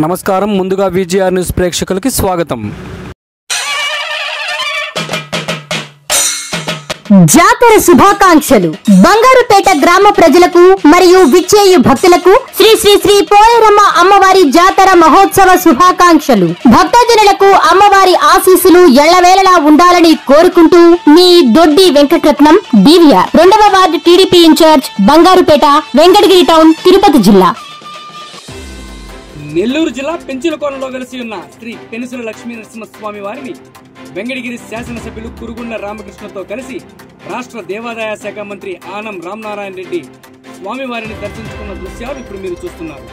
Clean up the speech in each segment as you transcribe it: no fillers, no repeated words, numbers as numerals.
నమస్కారం. ముందుగా VGR news ప్రేక్షకులకి స్వాగతం. జాతర శుభాకాంక్షలు. బంగారుపేట గ్రామ ప్రజలకు మరియు విచ్చేయు భక్తులకు శ్రీ శ్రీ శ్రీ పోలేరమ్మ అమ్మవారి జాతర మహోత్సవ శుభాకాంక్షలు. భక్తజనులకు అమ్మవారి ఆశీస్సులు ఎళ్లవేళలా ఉండాలని కోరుకుంటూ మీ దొడ్డి వెంకటరత్నం బీవీఆర్ 2వ ward TDP in charge, Bangarupeta, Venkatagiri town, Tirupati జిల్లా. నెల్లూరు జిల్లా పెంచులకోనలో వెలసి ఉన్న శ్రీ పెనుసుల లక్ష్మీ నరసింహస్వామి వారిని వెంకటగిరి శాసనసభ్యులు కురుగుండ్ల రామకృష్ణతో కలిసి రాష్ట్ర దేవాదాయ శాఖ మంత్రి ఆనం రామనారాయణ రెడ్డి స్వామివారిని దర్శించుకున్న దృశ్యాలు ఇప్పుడు మీరు చూస్తున్నారు.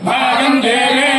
భాగం దేవే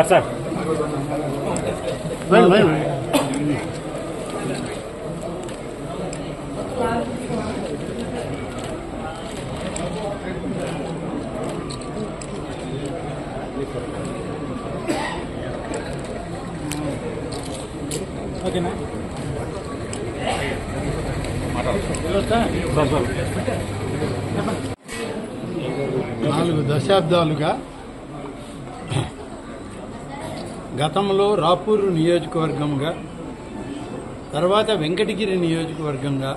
సార్ ఓకేనా 4 దశాబ్దాలుగా గతంలో రాపూరు నియోజకవర్గంగా తర్వాత వెంకటగిరి నియోజకవర్గంగా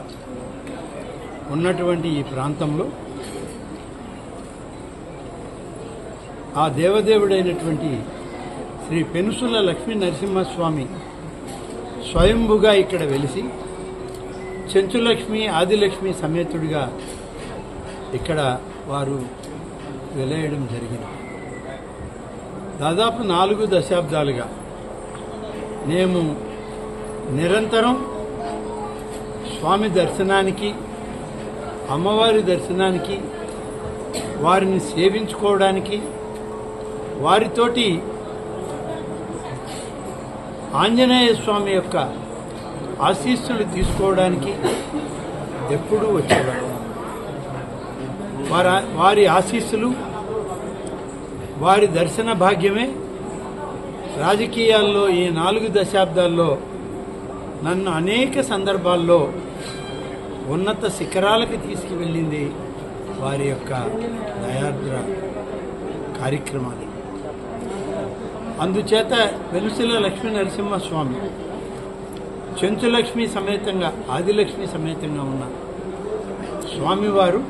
ఉన్నటువంటి ఈ ప్రాంతంలో ఆ దేవదేవుడైనటువంటి శ్రీ పెనుసుల లక్ష్మీ నరసింహస్వామి స్వయంభుగా ఇక్కడ వెలిసి చెంచులక్ష్మి ఆదిలక్ష్మి సమేతుడిగా ఇక్కడ వారు వెలయడం జరిగింది. దాదాపు 4 దశాబ్దాలుగా మేము నిరంతరం స్వామి దర్శనానికి అమ్మవారి దర్శనానికి వారిని సేవించుకోవడానికి వారితోటి ఆంజనేయ స్వామి యొక్క ఆశీస్సులు తీసుకోవడానికి ఎప్పుడూ వచ్చేవారు. వారి ఆశీస్సులు వారి దర్శన భాగ్యమే రాజకీయాల్లో ఈ 4 దశాబ్దాల్లో నన్ను అనేక సందర్భాల్లో ఉన్నత శిఖరాలకు తీసుకువెళ్ళింది వారి యొక్క దయార్ద్ర కార్యక్రమాలు. అందుచేత పెనుసుల లక్ష్మీ నరసింహస్వామి చెంచులక్ష్మి సమేతంగా ఆదిలక్ష్మి సమేతంగా ఉన్న స్వామివారు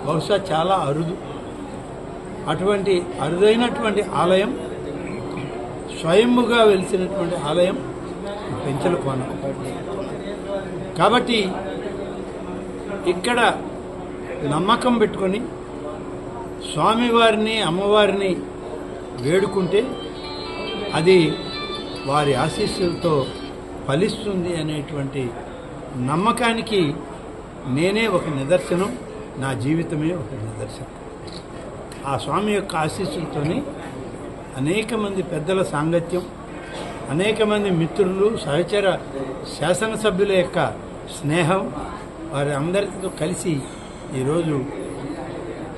బహుశా చాలా అరుదు. అటువంటి అరుదైనటువంటి ఆలయం స్వయంభుగా వెలిసినటువంటి ఆలయం పెంచల కోన. కాబట్టి ఇక్కడ నమ్మకం పెట్టుకొని స్వామివారిని అమ్మవారిని వేడుకుంటే అది వారి ఆశీస్సులతో ఫలిస్తుంది అనేటువంటి నమ్మకానికి నేనే ఒక నిదర్శనం, నా జీవితమే ఒక నిదర్శనం. ఆ స్వామి యొక్క ఆశీస్సులతోని అనేక మంది పెద్దల సాంగత్యం, అనేక మంది మిత్రులు, సహచర శాసనసభ్యుల యొక్క స్నేహం, వారి అందరితో కలిసి ఈరోజు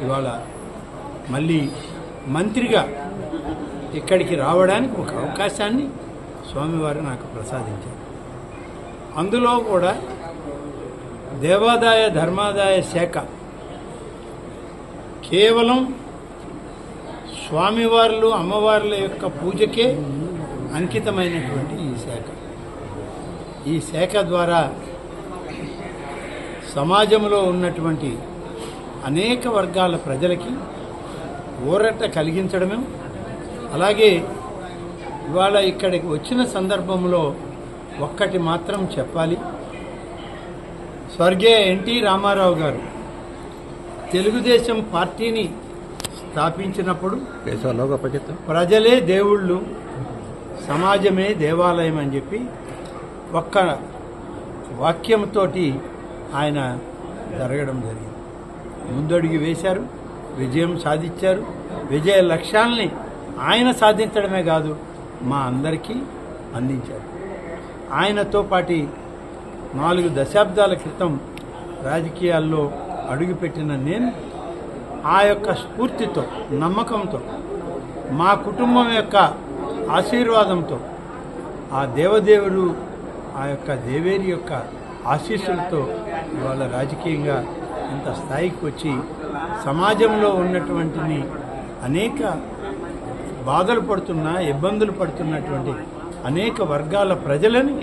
ఇవాళ మళ్ళీ మంత్రిగా ఇక్కడికి రావడానికి ఒక అవకాశాన్ని స్వామివారు నాకు ప్రసాదించారు. అందులో కూడా దేవాదాయ ధర్మాదాయ శాఖ కేవలం స్వామివార్లు అమ్మవార్ల యొక్క పూజకే అంకితమైనటువంటి ఈ శాఖ ద్వారా సమాజంలో ఉన్నటువంటి అనేక వర్గాల ప్రజలకి ఊరట కలిగించడమే. అలాగే ఇవాళ ఇక్కడికి వచ్చిన సందర్భంలో ఒక్కటి మాత్రం చెప్పాలి. స్వర్గీయ ఎన్టీ రామారావు గారు తెలుగుదేశం పార్టీని స్థాపించినప్పుడు ప్రజలే దేవుళ్ళు, సమాజమే దేవాలయం అని చెప్పి ఒక్క వాక్యంతో ఆయన జరగడం జరిగింది. ముందడుగు వేశారు, విజయం సాధించారు. విజయ లక్ష్యాల్ని ఆయన సాధించడమే కాదు, మా అందరికీ అందించారు. ఆయనతో పాటు 4 దశాబ్దాల క్రితం రాజకీయాల్లో అడుగుపెట్టిన నేను ఆ యొక్క స్ఫూర్తితో, నమ్మకంతో, మా కుటుంబం యొక్క ఆశీర్వాదంతో, ఆ దేవదేవుడు ఆ యొక్క దేవేరి యొక్క ఆశీస్సులతో ఇవాళ రాజకీయంగా ఇంత స్థాయికి వచ్చి సమాజంలో ఉన్నటువంటి అనేక బాధలు పడుతున్నా, ఇబ్బందులు పడుతున్నటువంటి అనేక వర్గాల ప్రజలని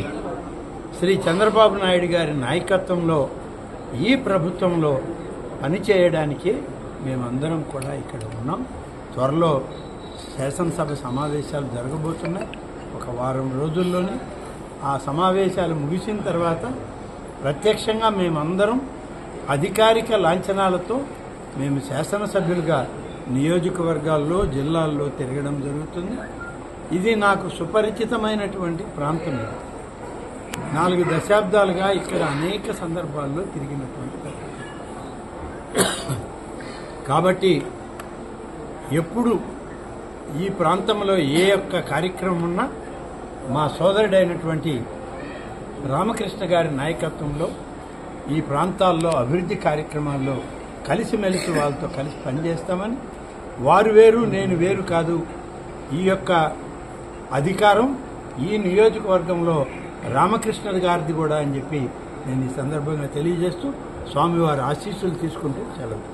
శ్రీ చంద్రబాబు నాయుడు గారి నాయకత్వంలో ఈ ప్రభుత్వంలో పనిచేయడానికి మేమందరం కూడా ఇక్కడ ఉన్నాం. త్వరలో శాసనసభ సమావేశాలు జరగబోతున్నాయి. ఒక వారం రోజుల్లోనే ఆ సమావేశాలు ముగిసిన తర్వాత ప్రత్యక్షంగా మేమందరం అధికారిక లాంఛనాలతో మేము శాసనసభ్యులుగా నియోజకవర్గాల్లో జిల్లాల్లో తిరగడం జరుగుతుంది. ఇది నాకు సుపరిచితమైనటువంటి ప్రాంతం. 4 దశాబ్దాలుగా ఇక్కడ అనేక సందర్భాల్లో తిరిగినటువంటి కాబట్టి ఎప్పుడు ఈ ప్రాంతంలో ఏ ఒక్క కార్యక్రమం ఉన్నా మా సోదరుడైనటువంటి రామకృష్ణ గారి నాయకత్వంలో ఈ ప్రాంతాల్లో అభివృద్ధి కార్యక్రమాల్లో కలిసిమెలిసి వాళ్ళతో కలిసి పనిచేస్తామని, వారు వేరు నేను వేరు కాదు, ఈ యొక్క అధికారం ఈ నియోజకవర్గంలో రామకృష్ణ గారిది కూడా అని చెప్పి నేను ఈ సందర్భంగా తెలియజేస్తూ స్వామివారి ఆశీస్సులు తీసుకుంటూ సెలవు.